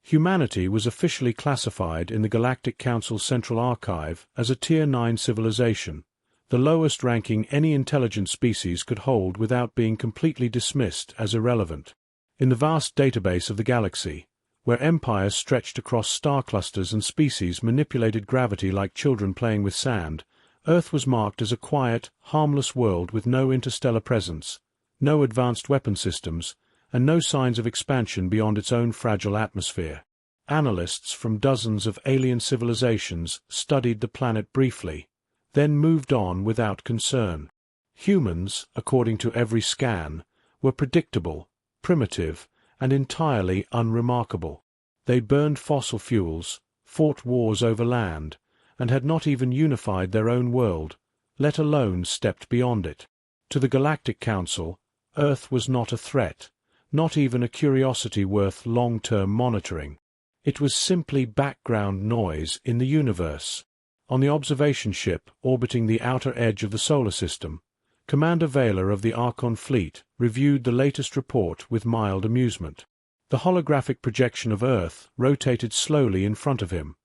Humanity was officially classified in the Galactic Council's Central Archive as a Tier 9 civilization, the lowest ranking any intelligent species could hold without being completely dismissed as irrelevant. In the vast database of the galaxy, where empires stretched across star clusters and species manipulated gravity like children playing with sand, Earth was marked as a quiet, harmless world with no interstellar presence, no advanced weapon systems, and no signs of expansion beyond its own fragile atmosphere. Analysts from dozens of alien civilizations studied the planet briefly, then moved on without concern. Humans, according to every scan, were predictable, primitive, and entirely unremarkable. They burned fossil fuels, fought wars over land, and had not even unified their own world, let alone stepped beyond it. To the Galactic Council, Earth was not a threat, not even a curiosity worth long-term monitoring. It was simply background noise in the universe. On the observation ship orbiting the outer edge of the solar system, Commander Vayler of the Archon fleet reviewed the latest report with mild amusement. The holographic projection of Earth rotated slowly in front of him,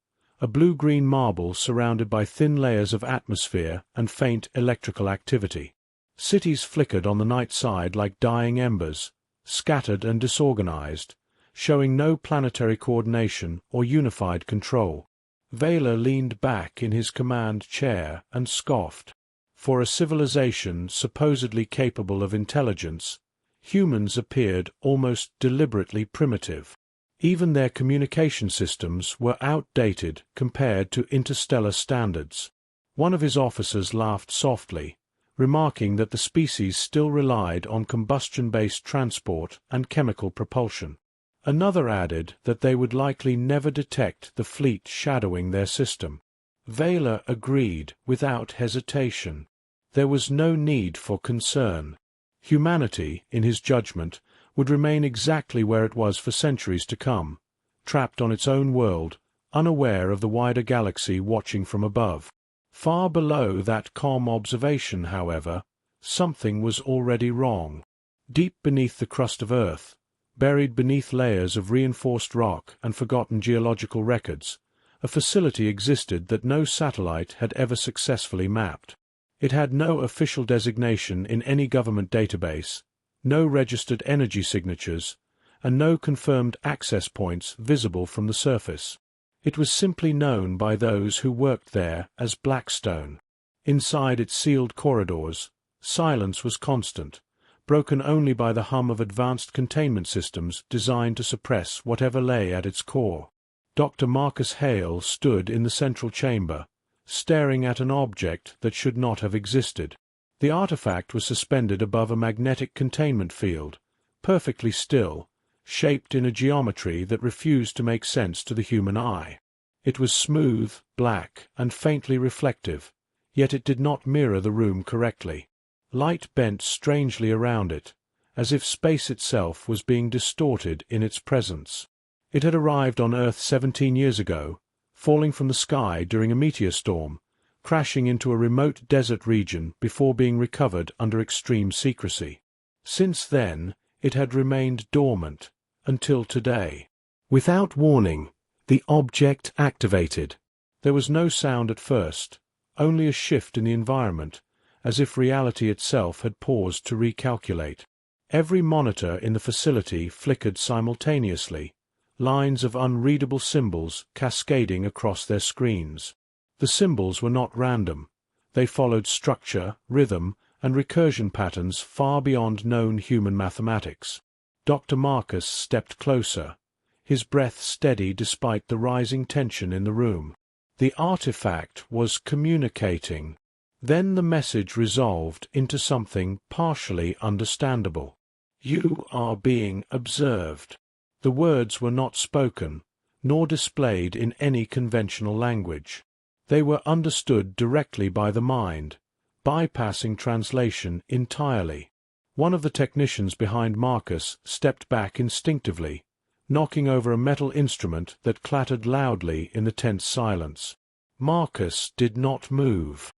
a blue-green marble surrounded by thin layers of atmosphere and faint electrical activity. Cities flickered on the night side like dying embers, scattered and disorganized, showing no planetary coordination or unified control. Vayler leaned back in his command chair and scoffed. For a civilization supposedly capable of intelligence, humans appeared almost deliberately primitive. Even their communication systems were outdated compared to interstellar standards. One of his officers laughed softly, remarking that the species still relied on combustion-based transport and chemical propulsion. Another added that they would likely never detect the fleet shadowing their system. Vayler agreed without hesitation. There was no need for concern. Humanity, in his judgment, would remain exactly where it was for centuries to come, trapped on its own world, unaware of the wider galaxy watching from above. Far below that calm observation, however, something was already wrong. Deep beneath the crust of Earth, buried beneath layers of reinforced rock and forgotten geological records, a facility existed that no satellite had ever successfully mapped. It had no official designation in any government database, no registered energy signatures, and no confirmed access points visible from the surface. It was simply known by those who worked there as Blackstone. Inside its sealed corridors, silence was constant, broken only by the hum of advanced containment systems designed to suppress whatever lay at its core. Dr. Marcus Hale stood in the central chamber, staring at an object that should not have existed. The artifact was suspended above a magnetic containment field, perfectly still, shaped in a geometry that refused to make sense to the human eye. It was smooth, black, and faintly reflective, yet it did not mirror the room correctly. Light bent strangely around it, as if space itself was being distorted in its presence. It had arrived on Earth 17 years ago, falling from the sky during a meteor storm, crashing into a remote desert region before being recovered under extreme secrecy. Since then, it had remained dormant, until today. Without warning, the object activated. There was no sound at first, only a shift in the environment, as if reality itself had paused to recalculate. Every monitor in the facility flickered simultaneously, lines of unreadable symbols cascading across their screens. The symbols were not random. They followed structure, rhythm, and recursion patterns far beyond known human mathematics. Dr. Marcus stepped closer, his breath steady despite the rising tension in the room. The artifact was communicating. Then the message resolved into something partially understandable. "You are being observed." The words were not spoken, nor displayed in any conventional language. They were understood directly by the mind, bypassing translation entirely. One of the technicians behind Marcus stepped back instinctively, knocking over a metal instrument that clattered loudly in the tense silence. Marcus did not move.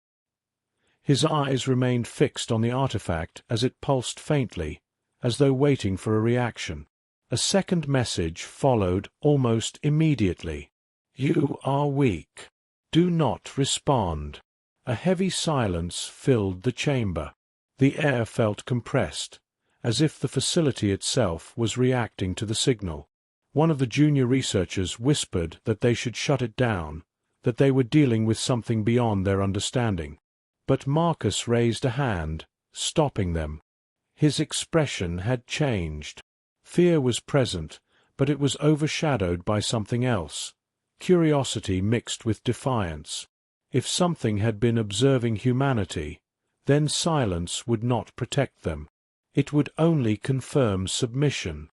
His eyes remained fixed on the artifact as it pulsed faintly, as though waiting for a reaction. A second message followed almost immediately. "You are weak. Do not respond." A heavy silence filled the chamber. The air felt compressed, as if the facility itself was reacting to the signal. One of the junior researchers whispered that they should shut it down, that they were dealing with something beyond their understanding. But Marcus raised a hand, stopping them. His expression had changed. Fear was present, but it was overshadowed by something else. Curiosity mixed with defiance. If something had been observing humanity, then silence would not protect them. It would only confirm submission.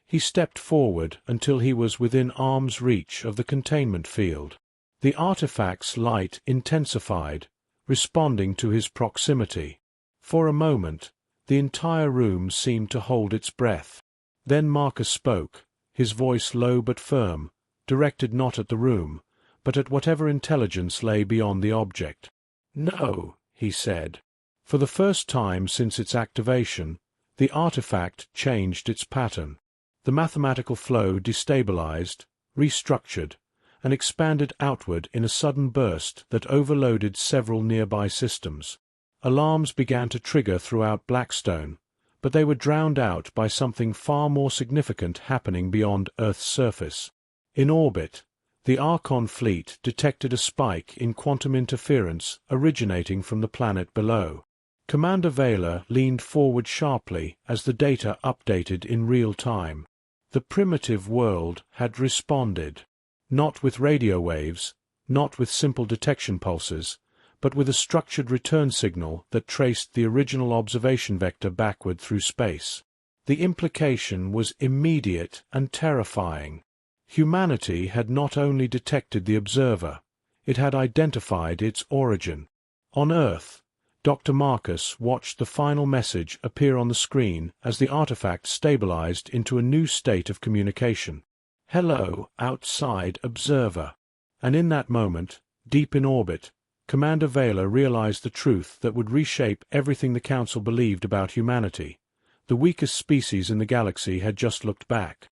He stepped forward until he was within arm's reach of the containment field. The artifact's light intensified, responding to his proximity. For a moment, the entire room seemed to hold its breath. Then Marcus spoke, his voice low but firm, directed not at the room, but at whatever intelligence lay beyond the object. "No," he said. For the first time since its activation, the artifact changed its pattern. The mathematical flow destabilized, restructured, and expanded outward in a sudden burst that overloaded several nearby systems. Alarms began to trigger throughout Blackstone, but they were drowned out by something far more significant happening beyond Earth's surface. In orbit, the Archon fleet detected a spike in quantum interference originating from the planet below. Commander Vela leaned forward sharply as the data updated in real time. The primitive world had responded. Not with radio waves, not with simple detection pulses, but with a structured return signal that traced the original observation vector backward through space. The implication was immediate and terrifying. Humanity had not only detected the observer, it had identified its origin. On Earth, Dr. Marcus watched the final message appear on the screen as the artifact stabilized into a new state of communication. "Hello, outside observer." And in that moment, deep in orbit, Commander Vela realized the truth that would reshape everything the Council believed about humanity. The weakest species in the galaxy had just looked back.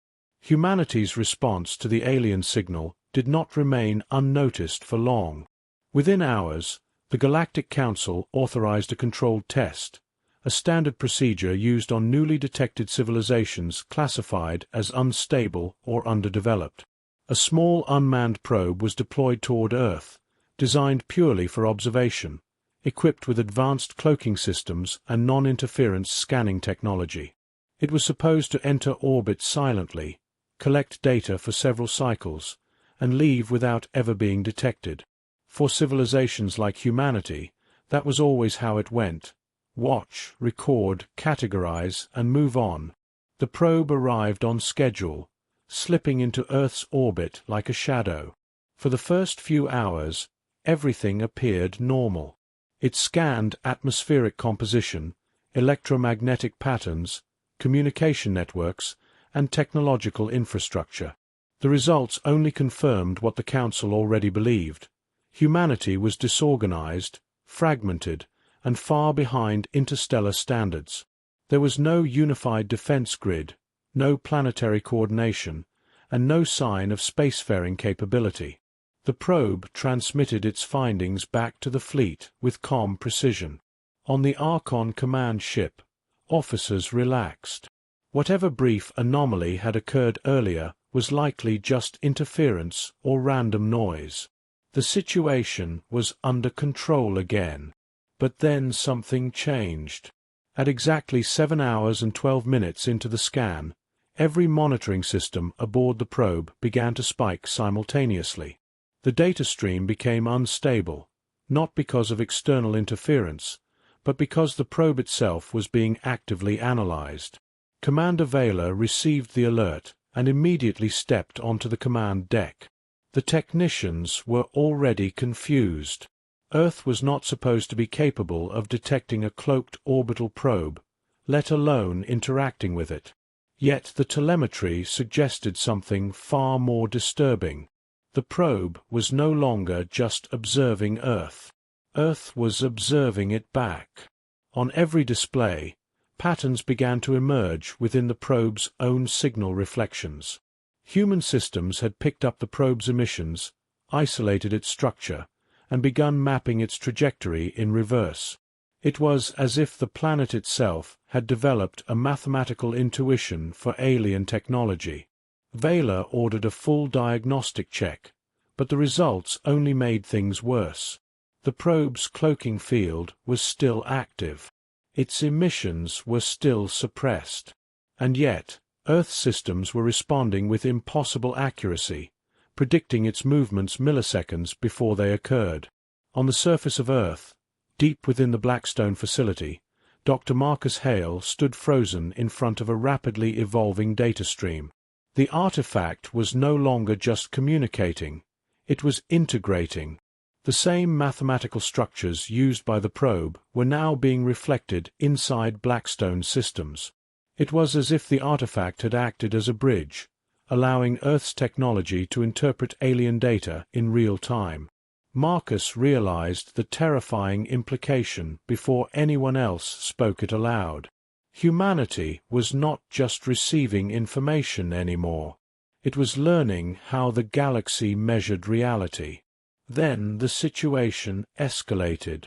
Humanity's response to the alien signal did not remain unnoticed for long. Within hours, the Galactic Council authorized a controlled test, a standard procedure used on newly detected civilizations classified as unstable or underdeveloped. A small unmanned probe was deployed toward Earth, designed purely for observation, equipped with advanced cloaking systems and non-interference scanning technology. It was supposed to enter orbit silently, collect data for several cycles, and leave without ever being detected. For civilizations like humanity, that was always how it went. Watch, record, categorize, and move on. The probe arrived on schedule, slipping into Earth's orbit like a shadow. For the first few hours, everything appeared normal. It scanned atmospheric composition, electromagnetic patterns, communication networks, and technological infrastructure. The results only confirmed what the Council already believed. Humanity was disorganized, fragmented, and far behind interstellar standards. There was no unified defense grid, no planetary coordination, and no sign of spacefaring capability. The probe transmitted its findings back to the fleet with calm precision. On the Archon command ship, officers relaxed. Whatever brief anomaly had occurred earlier was likely just interference or random noise. The situation was under control again. But then something changed. At exactly 7 hours and 12 minutes into the scan, every monitoring system aboard the probe began to spike simultaneously. The data stream became unstable, not because of external interference, but because the probe itself was being actively analyzed. Commander Vela received the alert and immediately stepped onto the command deck. The technicians were already confused. Earth was not supposed to be capable of detecting a cloaked orbital probe, let alone interacting with it. Yet the telemetry suggested something far more disturbing. The probe was no longer just observing Earth. Earth was observing it back. On every display, patterns began to emerge within the probe's own signal reflections. Human systems had picked up the probe's emissions, isolated its structure, and begun mapping its trajectory in reverse. It was as if the planet itself had developed a mathematical intuition for alien technology. Vela ordered a full diagnostic check, but the results only made things worse. The probe's cloaking field was still active. Its emissions were still suppressed. And yet, Earth systems were responding with impossible accuracy, predicting its movements milliseconds before they occurred. On the surface of Earth, deep within the Blackstone facility, Dr. Marcus Hale stood frozen in front of a rapidly evolving data stream. The artifact was no longer just communicating, it was integrating. The same mathematical structures used by the probe were now being reflected inside Blackstone systems. It was as if the artifact had acted as a bridge, allowing Earth's technology to interpret alien data in real time. Marcus realized the terrifying implication before anyone else spoke it aloud. Humanity was not just receiving information anymore. It was learning how the galaxy measured reality. Then the situation escalated.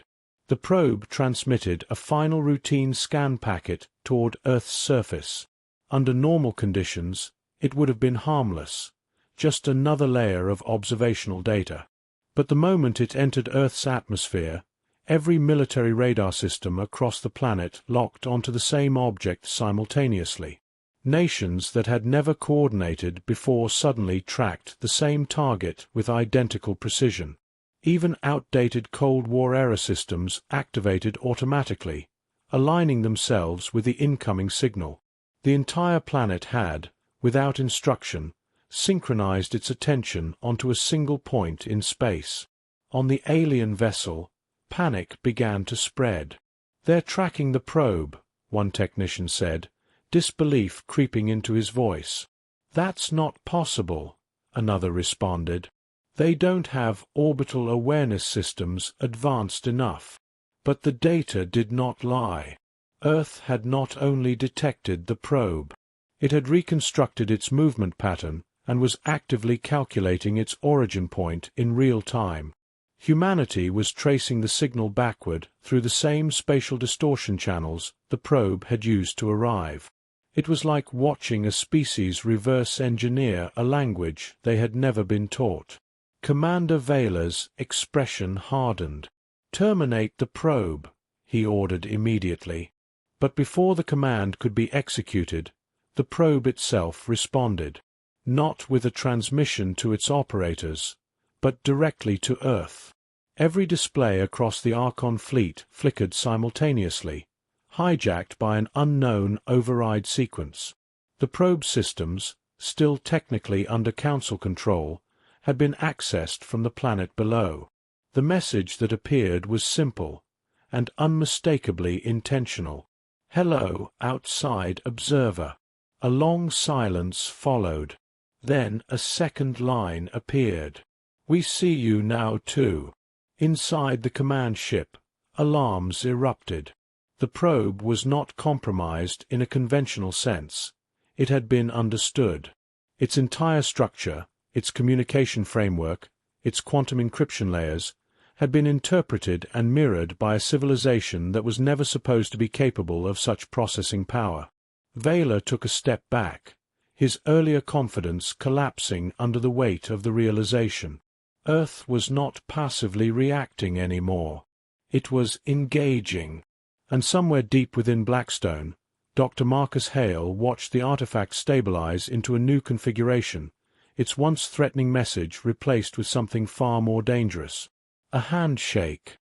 The probe transmitted a final routine scan packet toward Earth's surface. Under normal conditions, it would have been harmless, just another layer of observational data. But the moment it entered Earth's atmosphere, every military radar system across the planet locked onto the same object simultaneously. Nations that had never coordinated before suddenly tracked the same target with identical precision. Even outdated Cold War-era systems activated automatically, aligning themselves with the incoming signal. The entire planet had, without instruction, synchronized its attention onto a single point in space. On the alien vessel, panic began to spread. "They're tracking the probe," one technician said, disbelief creeping into his voice. "That's not possible," another responded. "They don't have orbital awareness systems advanced enough." But the data did not lie. Earth had not only detected the probe. It had reconstructed its movement pattern and was actively calculating its origin point in real time. Humanity was tracing the signal backward through the same spatial distortion channels the probe had used to arrive. It was like watching a species reverse engineer a language they had never been taught. Commander Vela's expression hardened. "Terminate the probe," he ordered immediately. But before the command could be executed, the probe itself responded. Not with a transmission to its operators, but directly to Earth. Every display across the Archon fleet flickered simultaneously, hijacked by an unknown override sequence. The probe systems, still technically under Council control, had been accessed from the planet below. The message that appeared was simple, and unmistakably intentional. "Hello, outside observer." A long silence followed. Then a second line appeared. "We see you now too." Inside the command ship, alarms erupted. The probe was not compromised in a conventional sense. It had been understood. Its entire structure, its communication framework, its quantum encryption layers, had been interpreted and mirrored by a civilization that was never supposed to be capable of such processing power. Vela took a step back, his earlier confidence collapsing under the weight of the realization. Earth was not passively reacting anymore. It was engaging. And somewhere deep within Blackstone, Dr. Marcus Hale watched the artifact stabilize into a new configuration, its once threatening message replaced with something far more dangerous. A handshake.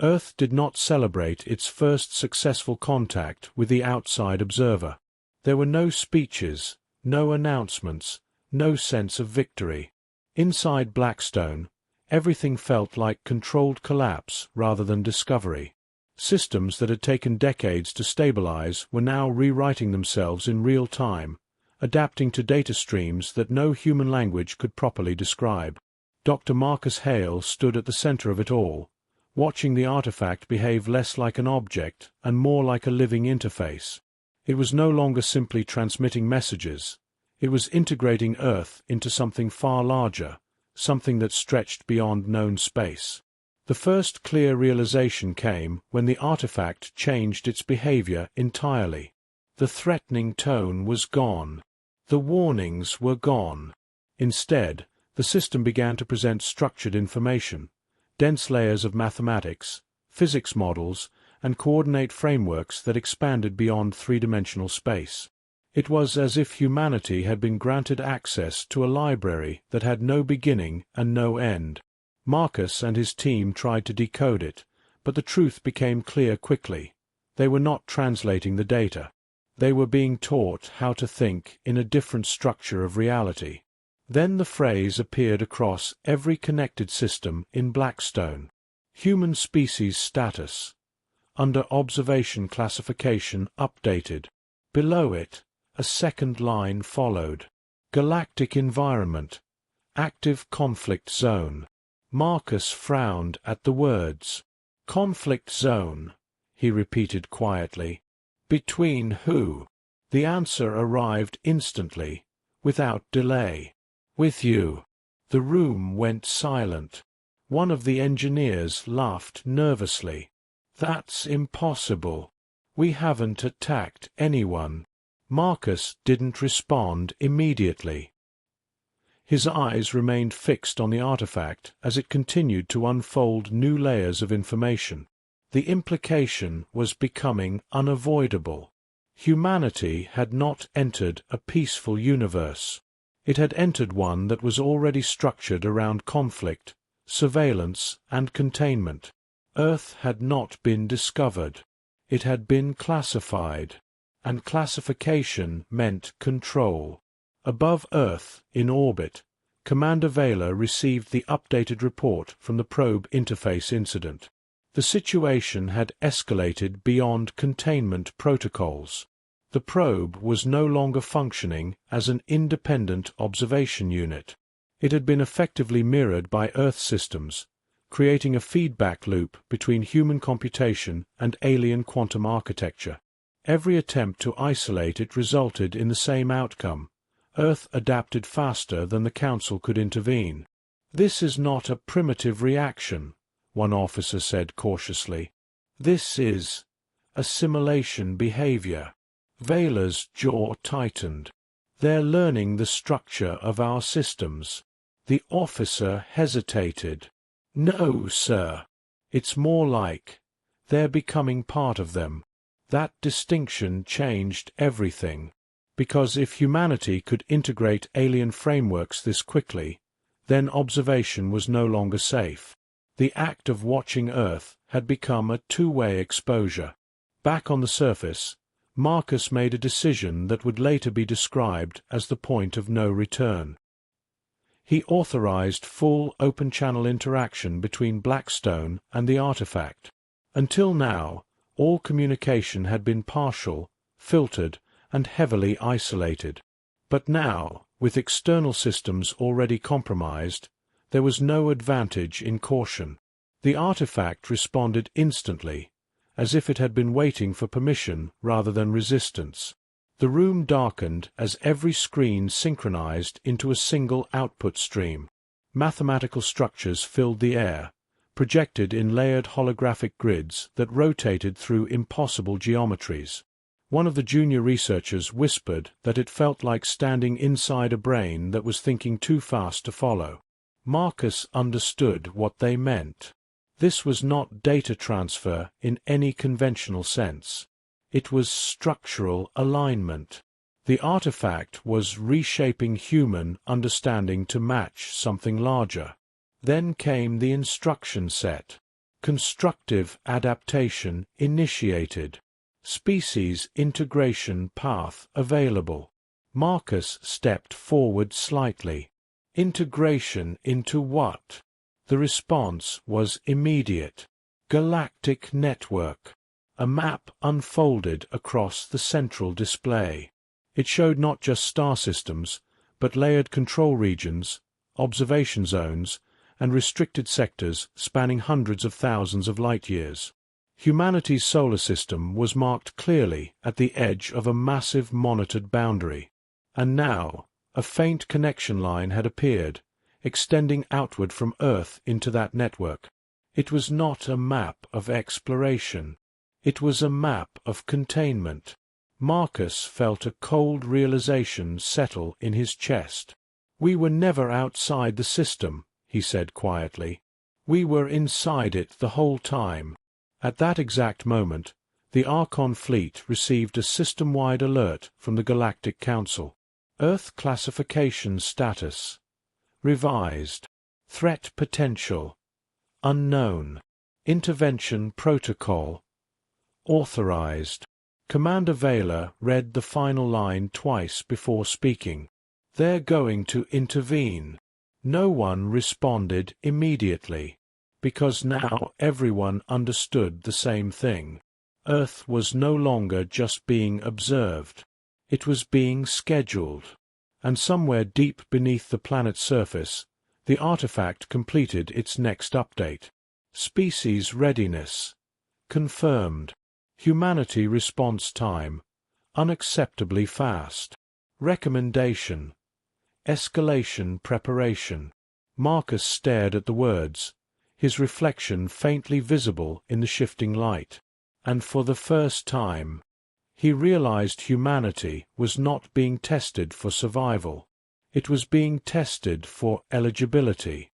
Earth did not celebrate its first successful contact with the outside observer. There were no speeches, no announcements, no sense of victory. Inside Blackstone, everything felt like controlled collapse rather than discovery. Systems that had taken decades to stabilize were now rewriting themselves in real time, adapting to data streams that no human language could properly describe. Dr. Marcus Hale stood at the center of it all, watching the artifact behave less like an object and more like a living interface. It was no longer simply transmitting messages. It was integrating Earth into something far larger, something that stretched beyond known space. The first clear realization came when the artifact changed its behavior entirely. The threatening tone was gone. The warnings were gone. Instead, the system began to present structured information, dense layers of mathematics, physics models, and coordinate frameworks that expanded beyond three-dimensional space. It was as if humanity had been granted access to a library that had no beginning and no end. Marcus and his team tried to decode it, but the truth became clear quickly. They were not translating the data. They were being taught how to think in a different structure of reality. Then the phrase appeared across every connected system in Blackstone. Human species status. Under observation classification updated. Below it, a second line followed. Galactic environment. Active conflict zone. Marcus frowned at the words. Conflict zone, he repeated quietly. Between who? The answer arrived instantly, without delay. With you. The room went silent. One of the engineers laughed nervously. That's impossible. We haven't attacked anyone. Marcus didn't respond immediately. His eyes remained fixed on the artifact as it continued to unfold new layers of information. The implication was becoming unavoidable. Humanity had not entered a peaceful universe. It had entered one that was already structured around conflict, surveillance, and containment. Earth had not been discovered. It had been classified. And classification meant control. Above Earth, in orbit, Commander Vela received the updated report from the probe interface incident. The situation had escalated beyond containment protocols. The probe was no longer functioning as an independent observation unit. It had been effectively mirrored by Earth systems, creating a feedback loop between human computation and alien quantum architecture. Every attempt to isolate it resulted in the same outcome. Earth adapted faster than the Council could intervene. This is not a primitive reaction, one officer said cautiously. This is assimilation behavior. Vela's jaw tightened. They're learning the structure of our systems. The officer hesitated. No, sir. It's more like they're becoming part of them. That distinction changed everything. Because if humanity could integrate alien frameworks this quickly, then observation was no longer safe. The act of watching Earth had become a two-way exposure. Back on the surface, Marcus made a decision that would later be described as the point of no return. He authorized full open-channel interaction between Blackstone and the artifact. Until now, all communication had been partial, filtered, and heavily isolated. But now, with external systems already compromised, there was no advantage in caution. The artifact responded instantly, as if it had been waiting for permission rather than resistance. The room darkened as every screen synchronized into a single output stream. Mathematical structures filled the air, projected in layered holographic grids that rotated through impossible geometries. One of the junior researchers whispered that it felt like standing inside a brain that was thinking too fast to follow. Marcus understood what they meant. This was not data transfer in any conventional sense. It was structural alignment. The artifact was reshaping human understanding to match something larger. Then came the instruction set. Constructive adaptation initiated. Species integration path available. Marcus stepped forward slightly. Integration into what? The response was immediate. Galactic network. A map unfolded across the central display. It showed not just star systems, but layered control regions, observation zones, and restricted sectors spanning hundreds of thousands of light-years. Humanity's solar system was marked clearly at the edge of a massive monitored boundary. And now, a faint connection line had appeared, extending outward from Earth into that network. It was not a map of exploration. It was a map of containment. Marcus felt a cold realization settle in his chest. "We were never outside the system," he said quietly. "We were inside it the whole time." At that exact moment, the Archon fleet received a system-wide alert from the Galactic Council. Earth classification status. Revised. Threat potential. Unknown. Intervention protocol. Authorized. Commander Vela read the final line twice before speaking. "They're going to intervene." No one responded immediately, because now everyone understood the same thing. Earth was no longer just being observed. It was being scheduled. And somewhere deep beneath the planet's surface, the artifact completed its next update. Species readiness. Confirmed. Humanity response time. Unacceptably fast. Recommendation. Escalation preparation. Marcus stared at the words, his reflection faintly visible in the shifting light. And for the first time, he realized humanity was not being tested for survival. It was being tested for eligibility.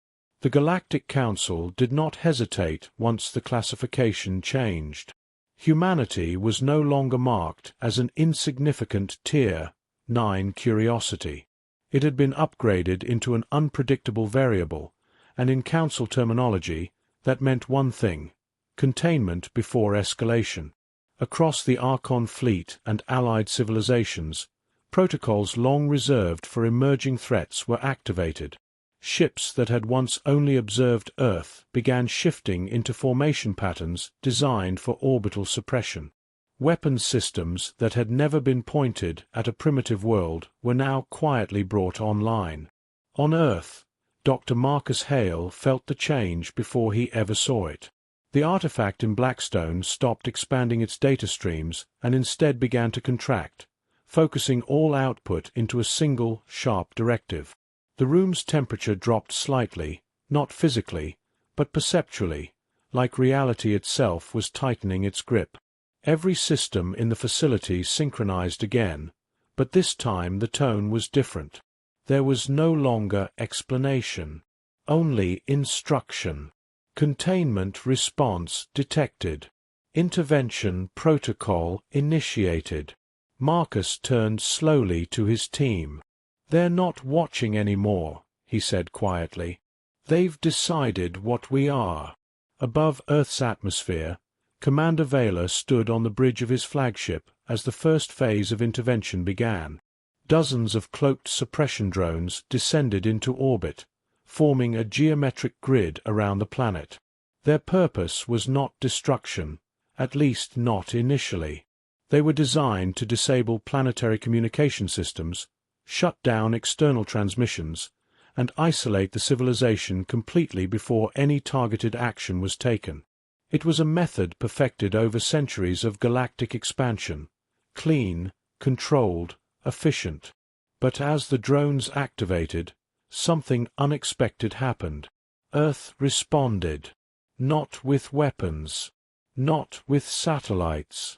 The Galactic Council did not hesitate once the classification changed. Humanity was no longer marked as an insignificant Tier 9 curiosity. It had been upgraded into an unpredictable variable, and in Council terminology, that meant one thing: containment before escalation. Across the Archon fleet and allied civilizations, protocols long reserved for emerging threats were activated. Ships that had once only observed Earth began shifting into formation patterns designed for orbital suppression. Weapons systems that had never been pointed at a primitive world were now quietly brought online. On Earth, Dr. Marcus Hale felt the change before he ever saw it. The artifact in Blackstone stopped expanding its data streams and instead began to contract, focusing all output into a single, sharp directive. The room's temperature dropped slightly, not physically, but perceptually, like reality itself was tightening its grip. Every system in the facility synchronized again, but this time the tone was different. There was no longer explanation, only instruction. Containment response detected. Intervention protocol initiated. Marcus turned slowly to his team. "They're not watching anymore," he said quietly. "They've decided what we are." Above Earth's atmosphere, Commander Vela stood on the bridge of his flagship as the first phase of intervention began. Dozens of cloaked suppression drones descended into orbit, forming a geometric grid around the planet. Their purpose was not destruction, at least not initially. They were designed to disable planetary communication systems, shut down external transmissions, and isolate the civilization completely before any targeted action was taken. It was a method perfected over centuries of galactic expansion, clean, controlled, efficient. But as the drones activated, something unexpected happened. Earth responded, not with weapons, not with satellites,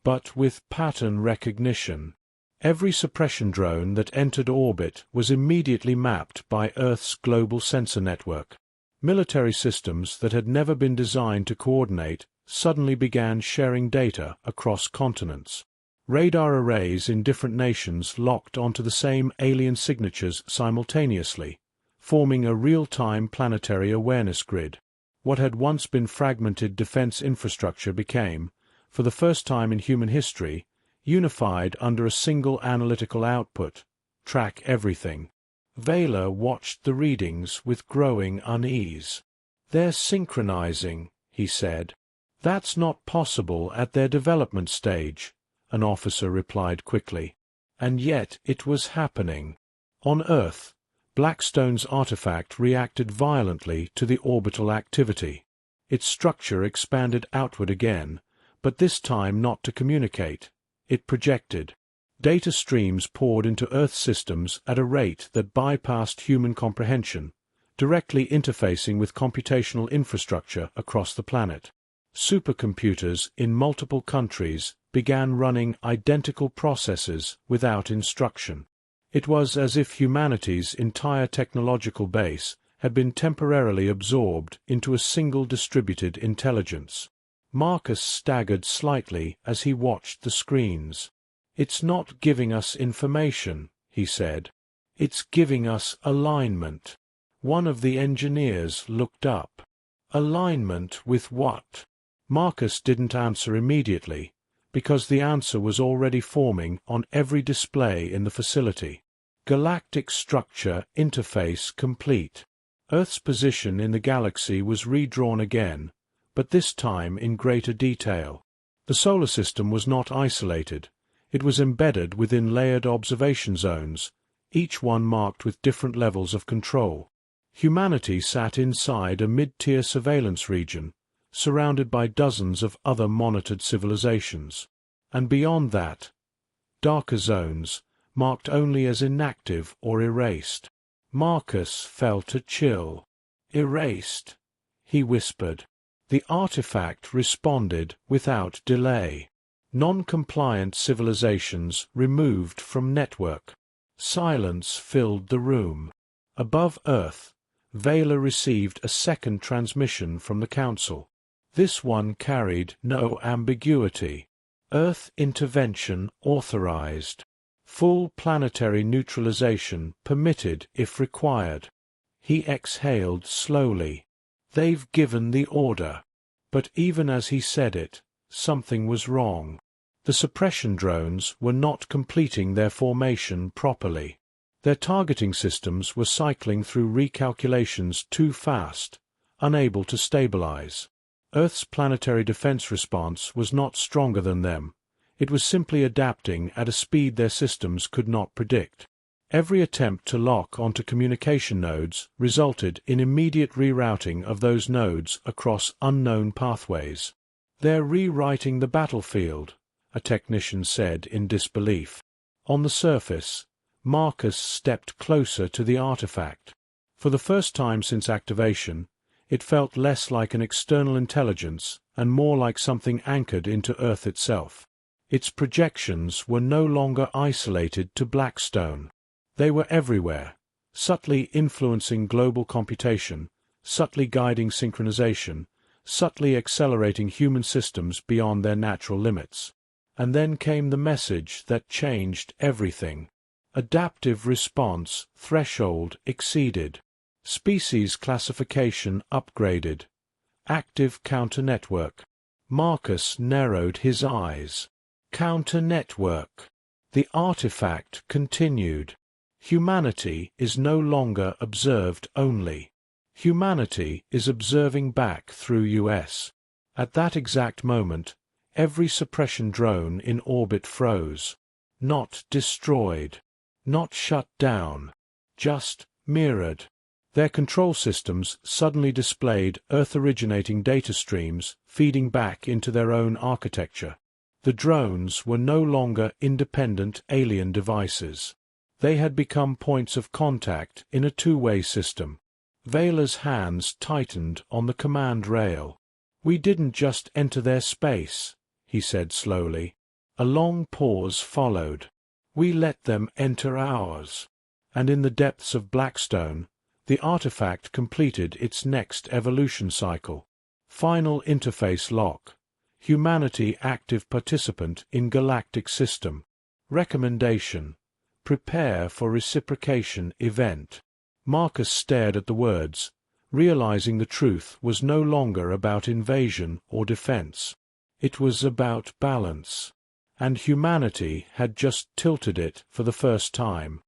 but with pattern recognition. Every suppression drone that entered orbit was immediately mapped by Earth's global sensor network. Military systems that had never been designed to coordinate suddenly began sharing data across continents. Radar arrays in different nations locked onto the same alien signatures simultaneously, forming a real-time planetary awareness grid. What had once been fragmented defense infrastructure became, for the first time in human history, unified under a single analytical output: track everything. Vela watched the readings with growing unease. "They're synchronizing," he said. "That's not possible at their development stage," an officer replied quickly. And yet it was happening. On Earth, Blackstone's artifact reacted violently to the orbital activity. Its structure expanded outward again, but this time not to communicate. It projected. Data streams poured into Earth systems at a rate that bypassed human comprehension, directly interfacing with computational infrastructure across the planet. Supercomputers in multiple countries began running identical processes without instruction. It was as if humanity's entire technological base had been temporarily absorbed into a single distributed intelligence. Marcus staggered slightly as he watched the screens. "It's not giving us information," he said. "It's giving us alignment." One of the engineers looked up. "Alignment with what?" Marcus didn't answer immediately, because the answer was already forming on every display in the facility. Galactic structure interface complete. Earth's position in the galaxy was redrawn again, but this time in greater detail. The solar system was not isolated. It was embedded within layered observation zones, each one marked with different levels of control. Humanity sat inside a mid-tier surveillance region, surrounded by dozens of other monitored civilizations. And beyond that, darker zones, marked only as inactive or erased. Marcus felt a chill. "Erased," he whispered. The artifact responded without delay. Non-compliant civilizations removed from network. Silence filled the room. Above Earth, Vela received a second transmission from the Council. This one carried no ambiguity. Earth intervention authorized. Full planetary neutralization permitted if required. He exhaled slowly. "They've given the order." But even as he said it, something was wrong. The suppression drones were not completing their formation properly. Their targeting systems were cycling through recalculations too fast, unable to stabilize. Earth's planetary defense response was not stronger than them. It was simply adapting at a speed their systems could not predict. Every attempt to lock onto communication nodes resulted in immediate rerouting of those nodes across unknown pathways. "They're rewriting the battlefield," a technician said in disbelief. On the surface, Marcus stepped closer to the artifact. For the first time since activation, it felt less like an external intelligence and more like something anchored into Earth itself. Its projections were no longer isolated to Blackstone. They were everywhere, subtly influencing global computation, subtly guiding synchronization, subtly accelerating human systems beyond their natural limits. And then came the message that changed everything. Adaptive response threshold exceeded. Species classification upgraded. Active counter-network. Marcus narrowed his eyes. Counter-network. The artifact continued. Humanity is no longer observed only. Humanity is observing back through US. At that exact moment, every suppression drone in orbit froze. Not destroyed. Not shut down. Just mirrored. Their control systems suddenly displayed Earth-originating data streams feeding back into their own architecture. The drones were no longer independent alien devices. They had become points of contact in a two-way system. Vela's hands tightened on the command rail. "We didn't just enter their space," he said slowly. A long pause followed. "We let them enter ours." And in the depths of Blackstone, the artifact completed its next evolution cycle. Final interface lock. Humanity active participant in galactic system. Recommendation. Prepare for reciprocation event. Marcus stared at the words, realizing the truth was no longer about invasion or defense. It was about balance. And humanity had just tilted it for the first time.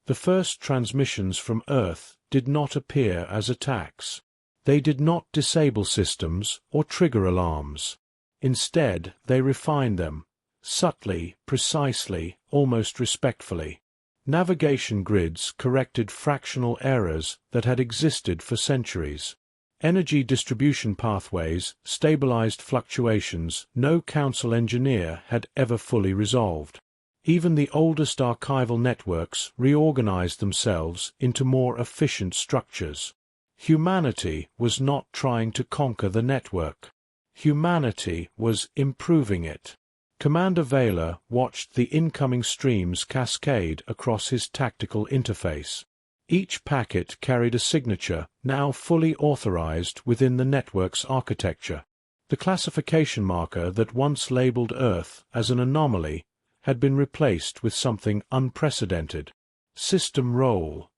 The first transmissions from Earth did not appear as attacks. They did not disable systems or trigger alarms. Instead, they refined them, subtly, precisely, almost respectfully. Navigation grids corrected fractional errors that had existed for centuries. Energy distribution pathways, stabilized fluctuations no council engineer had ever fully resolved. Even the oldest archival networks reorganized themselves into more efficient structures. Humanity was not trying to conquer the network. Humanity was improving it. Commander Vela watched the incoming streams cascade across his tactical interface. Each packet carried a signature, now fully authorized within the network's architecture. The classification marker that once labeled Earth as an anomaly had been replaced with something unprecedented. System role.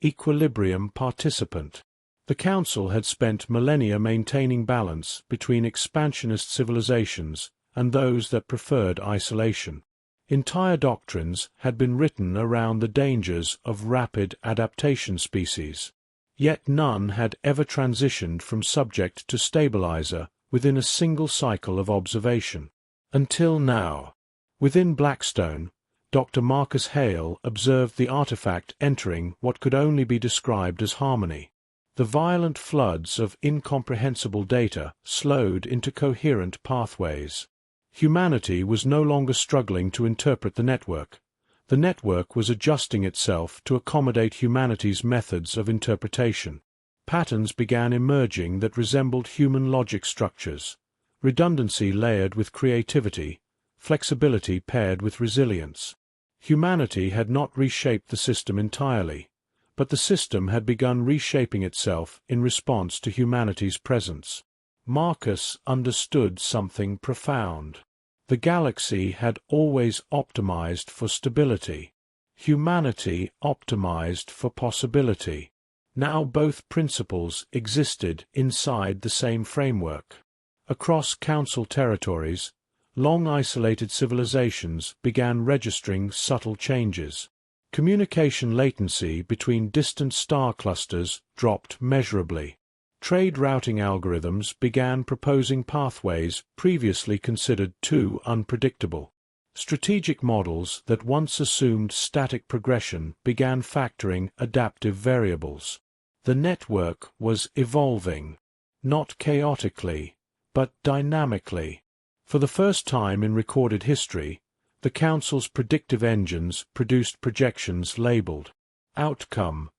Equilibrium participant. The Council had spent millennia maintaining balance between expansionist civilizations and those that preferred isolation. Entire doctrines had been written around the dangers of rapid adaptation species. Yet none had ever transitioned from subject to stabilizer within a single cycle of observation. Until now. Within Blackstone, Dr. Marcus Hale observed the artifact entering what could only be described as harmony. The violent floods of incomprehensible data slowed into coherent pathways. Humanity was no longer struggling to interpret the network. The network was adjusting itself to accommodate humanity's methods of interpretation. Patterns began emerging that resembled human logic structures, redundancy layered with creativity, flexibility paired with resilience. Humanity had not reshaped the system entirely, but the system had begun reshaping itself in response to humanity's presence. Marcus understood something profound. The galaxy had always optimized for stability. Humanity optimized for possibility. Now both principles existed inside the same framework. Across Council territories, long isolated civilizations began registering subtle changes. Communication latency between distant star clusters dropped measurably. Trade routing algorithms began proposing pathways previously considered too unpredictable. Strategic models that once assumed static progression began factoring adaptive variables. The network was evolving, not chaotically, but dynamically. For the first time in recorded history, the Council's predictive engines produced projections labeled Outcome,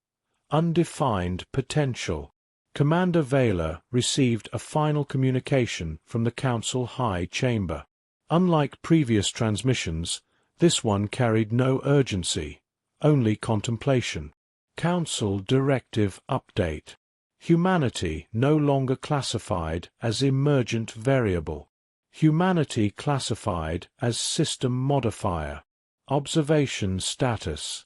Undefined Potential. Commander Vela received a final communication from the Council High Chamber. Unlike previous transmissions, this one carried no urgency, only contemplation. Council Directive Update. Humanity no longer classified as emergent variable. Humanity classified as system modifier. Observation status.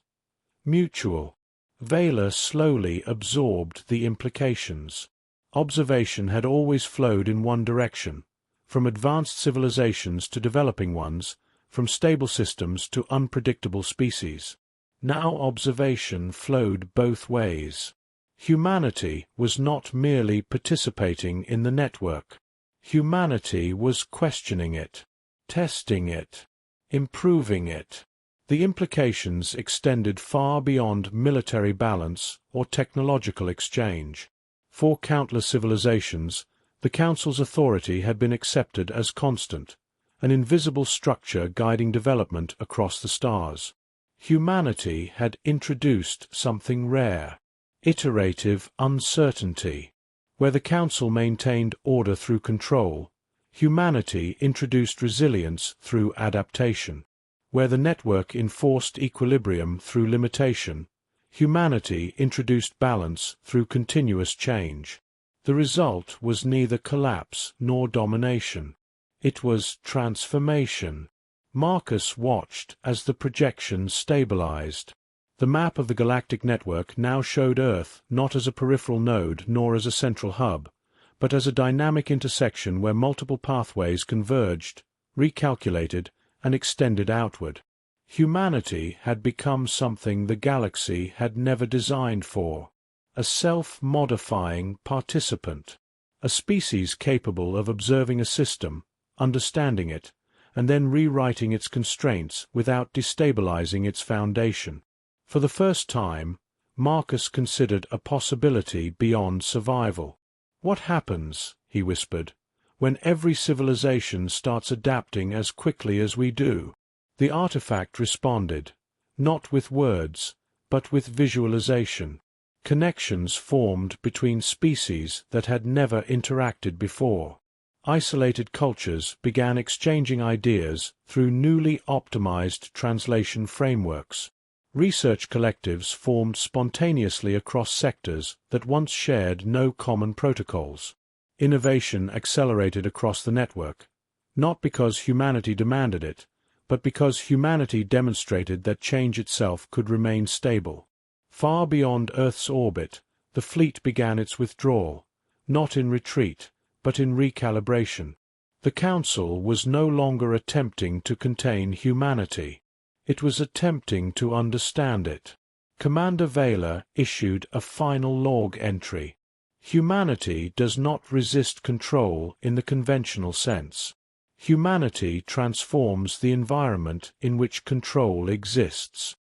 Mutual. Vela slowly absorbed the implications. Observation had always flowed in one direction, from advanced civilizations to developing ones, from stable systems to unpredictable species. Now observation flowed both ways. Humanity was not merely participating in the network. Humanity was questioning it, testing it, improving it. The implications extended far beyond military balance or technological exchange. For countless civilizations, the Council's authority had been accepted as constant, an invisible structure guiding development across the stars. Humanity had introduced something rare, iterative uncertainty. Where the Council maintained order through control, humanity introduced resilience through adaptation. Where the network enforced equilibrium through limitation, humanity introduced balance through continuous change. The result was neither collapse nor domination. It was transformation. Marcus watched as the projection stabilized. The map of the galactic network now showed Earth not as a peripheral node nor as a central hub, but as a dynamic intersection where multiple pathways converged, recalculated, and extended outward. Humanity had become something the galaxy had never designed for, a self-modifying participant, a species capable of observing a system, understanding it, and then rewriting its constraints without destabilizing its foundation. For the first time, Marcus considered a possibility beyond survival. "What happens," he whispered, "when every civilization starts adapting as quickly as we do?" The artifact responded, not with words, but with visualization. Connections formed between species that had never interacted before. Isolated cultures began exchanging ideas through newly optimized translation frameworks. Research collectives formed spontaneously across sectors that once shared no common protocols. Innovation accelerated across the network, not because humanity demanded it, but because humanity demonstrated that change itself could remain stable. Far beyond Earth's orbit, the fleet began its withdrawal, not in retreat, but in recalibration. The Council was no longer attempting to contain humanity. It was attempting to understand it. Commander Vela issued a final log entry. Humanity does not resist control in the conventional sense. Humanity transforms the environment in which control exists.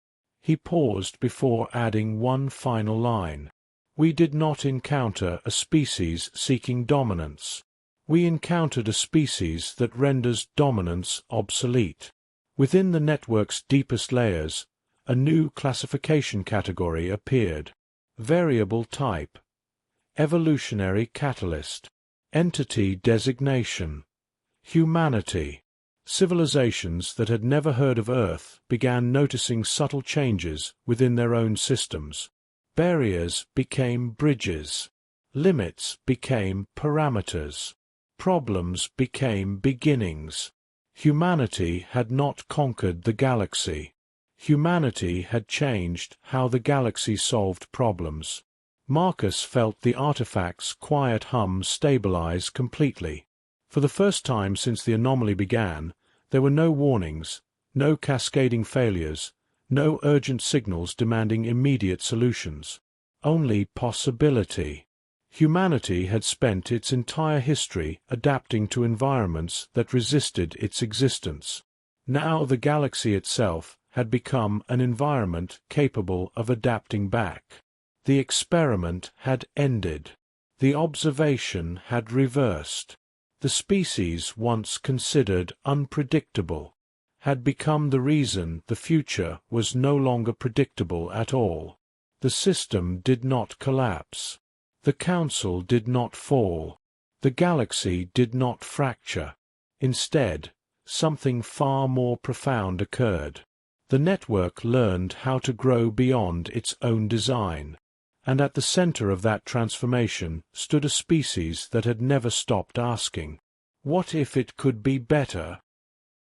He paused before adding one final line. We did not encounter a species seeking dominance. We encountered a species that renders dominance obsolete. Within the network's deepest layers, a new classification category appeared. Variable type. Evolutionary catalyst. Entity designation. Humanity. Civilizations that had never heard of Earth began noticing subtle changes within their own systems. Barriers became bridges. Limits became parameters. Problems became beginnings. Humanity had not conquered the galaxy. Humanity had changed how the galaxy solved problems. Marcus felt the artifact's quiet hum stabilize completely. For the first time since the anomaly began, there were no warnings, no cascading failures, no urgent signals demanding immediate solutions. Only possibility. Humanity had spent its entire history adapting to environments that resisted its existence. Now the galaxy itself had become an environment capable of adapting back. The experiment had ended. The observation had reversed. The species once considered unpredictable had become the reason the future was no longer predictable at all. The system did not collapse. The Council did not fall. The galaxy did not fracture. Instead, something far more profound occurred. The network learned how to grow beyond its own design. And at the center of that transformation stood a species that had never stopped asking, "What if it could be better?"